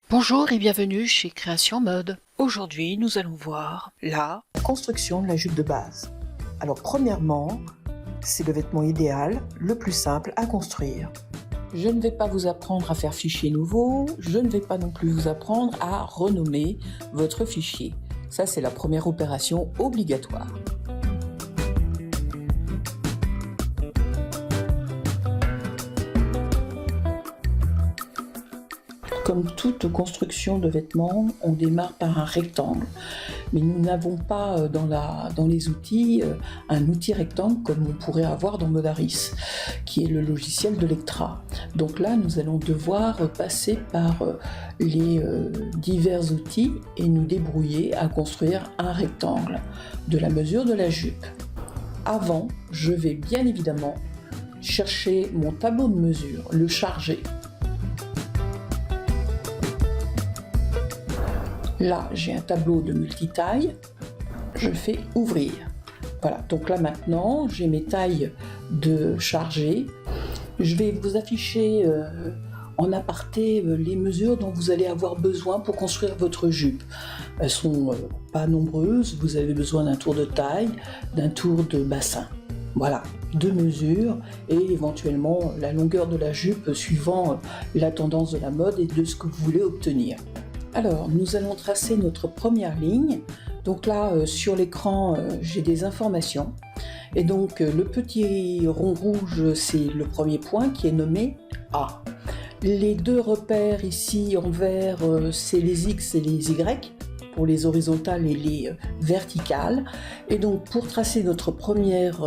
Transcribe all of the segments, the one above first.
Bonjour et bienvenue chez Création Mode. Aujourd'hui, nous allons voir la construction de la jupe de base. Alors premièrement, c'est le vêtement idéal, le plus simple à construire. Je ne vais pas vous apprendre à faire fichier nouveau, je ne vais pas non plus vous apprendre à renommer votre fichier. Ça, c'est la première opération obligatoire. Comme toute construction de vêtements, on démarre par un rectangle. Mais nous n'avons pas dans les outils un outil rectangle comme on pourrait avoir dans Modaris, qui est le logiciel de Lectra. Donc là, nous allons devoir passer par les divers outils et nous débrouiller à construire un rectangle de la mesure de la jupe. Avant, je vais bien évidemment chercher mon tableau de mesure, le charger. Là, j'ai un tableau de multitaille, je fais ouvrir. Voilà, donc là maintenant, j'ai mes tailles de chargé. Je vais vous afficher en aparté les mesures dont vous allez avoir besoin pour construire votre jupe. Elles sont pas nombreuses, vous avez besoin d'un tour de taille, d'un tour de bassin. Voilà, 2 mesures et éventuellement la longueur de la jupe suivant la tendance de la mode et de ce que vous voulez obtenir. Alors, nous allons tracer notre première ligne. Donc là, sur l'écran, j'ai des informations. Et donc, le petit rond rouge, c'est le premier point qui est nommé A. Les 2 repères ici en vert, c'est les X et les Y, pour les horizontales et les verticales. Et donc, pour tracer notre première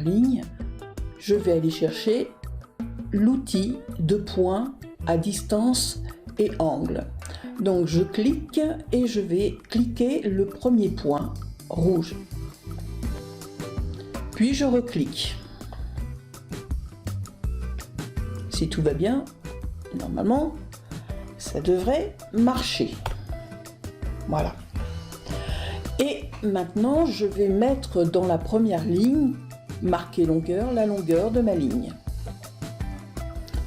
ligne, je vais aller chercher l'outil de point à distance et angle. Donc je clique et je vais cliquer le premier point rouge. Puis je reclique. Si tout va bien, normalement, ça devrait marcher. Voilà. Et maintenant, je vais mettre dans la première ligne, marquer longueur, la longueur de ma ligne.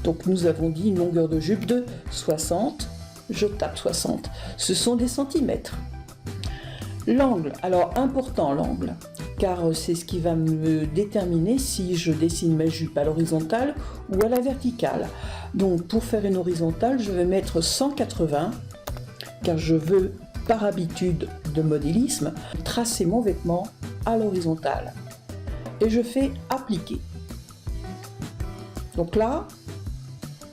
Donc nous avons dit une longueur de jupe de 60, je tape 60, ce sont des centimètres. L'angle, alors important l'angle, car c'est ce qui va me déterminer si je dessine ma jupe à l'horizontale ou à la verticale. Donc pour faire une horizontale, je vais mettre 180, car je veux, par habitude de modélisme, tracer mon vêtement à l'horizontale. Et je fais appliquer. Donc là,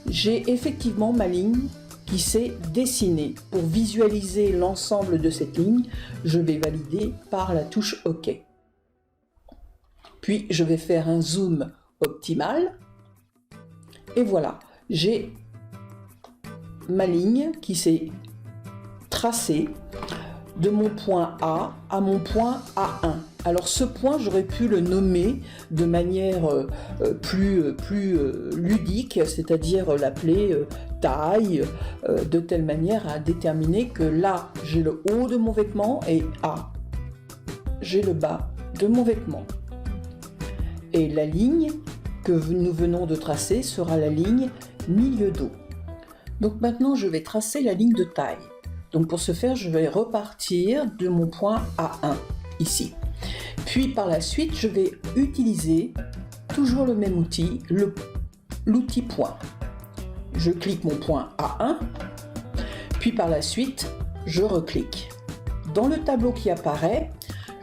j'ai effectivement ma ligne qui s'est dessinée. Pour visualiser l'ensemble de cette ligne, je vais valider par la touche OK. Puis je vais faire un zoom optimal. Et voilà, j'ai ma ligne qui s'est tracée de mon point A à mon point A1. Alors ce point, j'aurais pu le nommer de manière plus ludique, c'est-à-dire l'appeler taille, de telle manière à déterminer que là, j'ai le haut de mon vêtement et A, j'ai le bas de mon vêtement. Et la ligne que nous venons de tracer sera la ligne milieu dos. Donc maintenant, je vais tracer la ligne de taille. Donc pour ce faire, je vais repartir de mon point A1, ici. Puis par la suite, je vais utiliser toujours le même outil, l'outil point. Je clique mon point A1, puis par la suite, je reclique. Dans le tableau qui apparaît,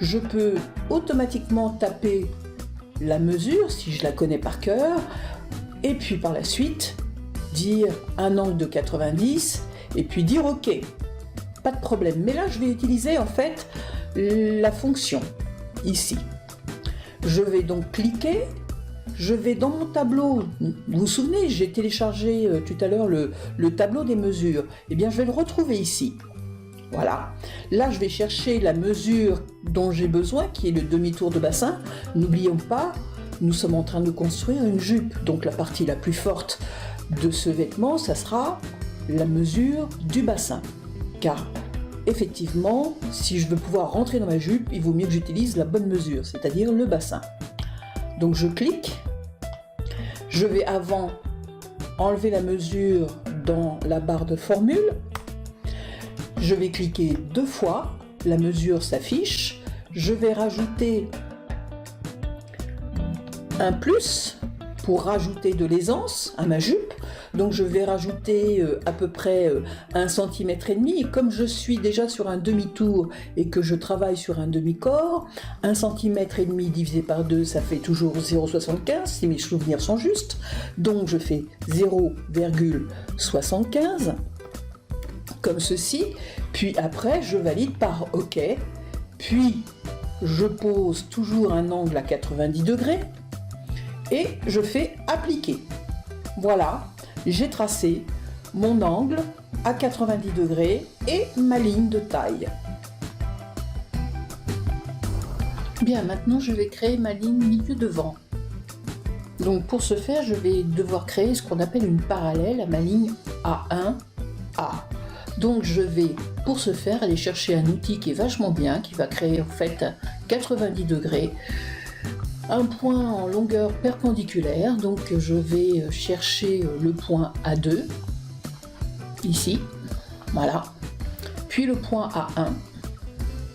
je peux automatiquement taper la mesure, si je la connais par cœur, et puis par la suite, dire un angle de 90, et puis dire OK. Pas de problème. Mais là, je vais utiliser en fait la fonction. Ici. Je vais donc cliquer, je vais dans mon tableau, vous vous souvenez, j'ai téléchargé tout à l'heure le tableau des mesures, et bien je vais le retrouver ici. Voilà, là je vais chercher la mesure dont j'ai besoin, qui est le demi-tour de bassin. N'oublions pas, nous sommes en train de construire une jupe, donc la partie la plus forte de ce vêtement, ça sera la mesure du bassin, car effectivement, si je veux pouvoir rentrer dans ma jupe, il vaut mieux que j'utilise la bonne mesure, c'est-à-dire le bassin. Donc je clique, je vais avant enlever la mesure dans la barre de formule. Je vais cliquer 2 fois, la mesure s'affiche. Je vais rajouter un plus pour rajouter de l'aisance à ma jupe. Donc je vais rajouter à peu près 1,5 cm. Et comme je suis déjà sur un demi-tour et que je travaille sur un demi-corps, 1,5 cm divisé par 2, ça fait toujours 0,75 si mes souvenirs sont justes. Donc je fais 0,75 comme ceci. Puis après je valide par OK. Puis je pose toujours un angle à 90 degrés et je fais appliquer. Voilà. J'ai tracé mon angle à 90 degrés et ma ligne de taille. Bien, maintenant je vais créer ma ligne milieu devant. Donc pour ce faire, je vais devoir créer ce qu'on appelle une parallèle à ma ligne A1A. Donc je vais pour ce faire aller chercher un outil qui est vachement bien, qui va créer en fait 90 degrés. Un point en longueur perpendiculaire, donc je vais chercher le point A2, ici, voilà, puis le point A1,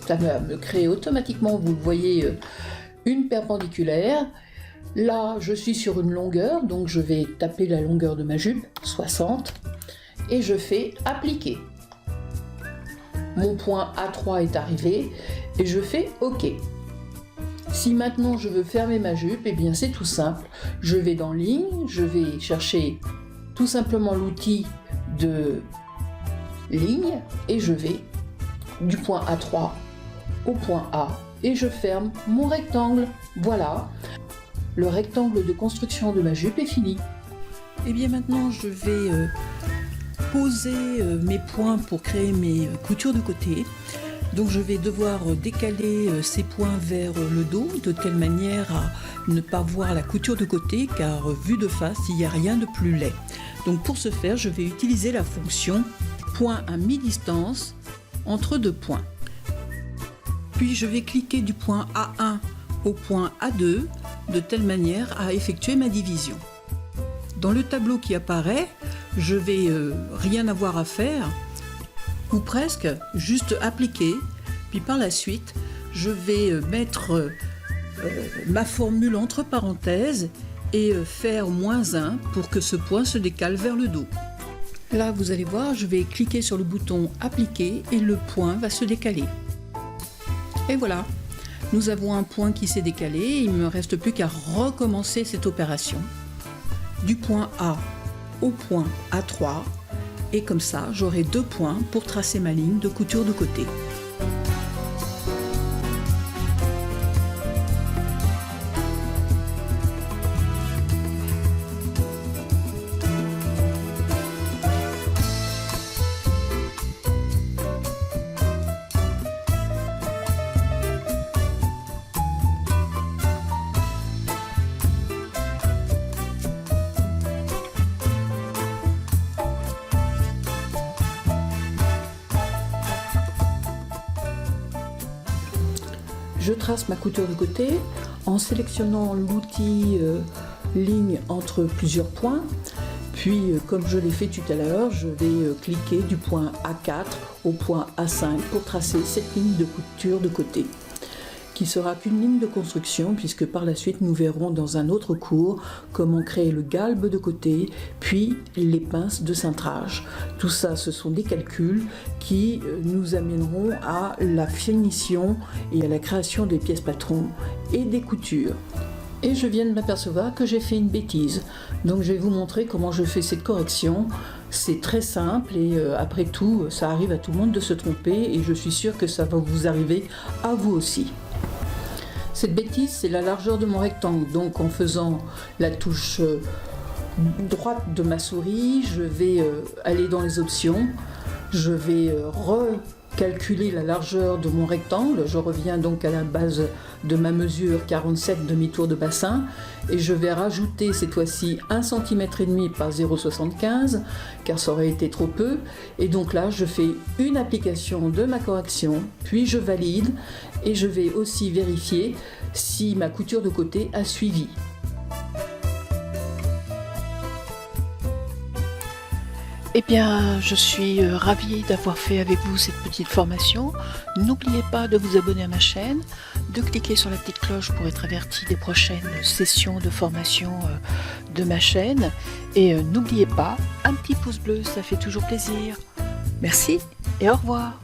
ça va me créer automatiquement, vous le voyez, une perpendiculaire. Là, je suis sur une longueur, donc je vais taper la longueur de ma jupe, 60, et je fais appliquer. Mon point A3 est arrivé, et je fais OK. Si maintenant je veux fermer ma jupe, eh bien c'est tout simple. Je vais dans ligne, je vais chercher tout simplement l'outil de ligne et je vais du point A3 au point A et je ferme mon rectangle. Voilà, le rectangle de construction de ma jupe est fini. Et bien maintenant je vais poser mes points pour créer mes coutures de côté. Donc je vais devoir décaler ces points vers le dos de telle manière à ne pas voir la couture de côté car vue de face il n'y a rien de plus laid. Donc pour ce faire je vais utiliser la fonction point à mi-distance entre 2 points. Puis je vais cliquer du point A1 au point A2 de telle manière à effectuer ma division. Dans le tableau qui apparaît, je vais rien avoir à faire, ou presque, juste appliquer, puis par la suite, je vais mettre ma formule entre parenthèses et faire -1 pour que ce point se décale vers le dos. Là, vous allez voir, je vais cliquer sur le bouton appliquer et le point va se décaler. Et voilà, nous avons un point qui s'est décalé, il ne me reste plus qu'à recommencer cette opération. Du point A au point A3, et comme ça j'aurai 2 points pour tracer ma ligne de couture de côté. Je trace ma couture de côté en sélectionnant l'outil ligne entre plusieurs points. Puis, comme je l'ai fait tout à l'heure, je vais cliquer du point A4 au point A5 pour tracer cette ligne de couture de côté, qui sera qu'une ligne de construction puisque par la suite nous verrons dans un autre cours comment créer le galbe de côté puis les pinces de cintrage. Tout ça, ce sont des calculs qui nous amèneront à la finition et à la création des pièces patrons et des coutures. Et je viens de m'apercevoir que j'ai fait une bêtise, donc je vais vous montrer comment je fais cette correction. C'est très simple et après tout ça arrive à tout le monde de se tromper et je suis sûre que ça va vous arriver à vous aussi. Cette bêtise, c'est la largeur de mon rectangle. Donc en faisant la touche droite de ma souris, je vais aller dans les options. Je vais recalculer la largeur de mon rectangle. Je reviens donc à la base de ma mesure 47 demi-tours de bassin et je vais rajouter cette fois-ci 1,5 cm par 0,75 car ça aurait été trop peu. Et donc là, je fais une application de ma correction, puis je valide et je vais aussi vérifier si ma couture de côté a suivi. Eh bien, je suis ravie d'avoir fait avec vous cette petite formation. N'oubliez pas de vous abonner à ma chaîne, de cliquer sur la petite cloche pour être averti des prochaines sessions de formation de ma chaîne. Et n'oubliez pas, un petit pouce bleu, ça fait toujours plaisir. Merci et au revoir.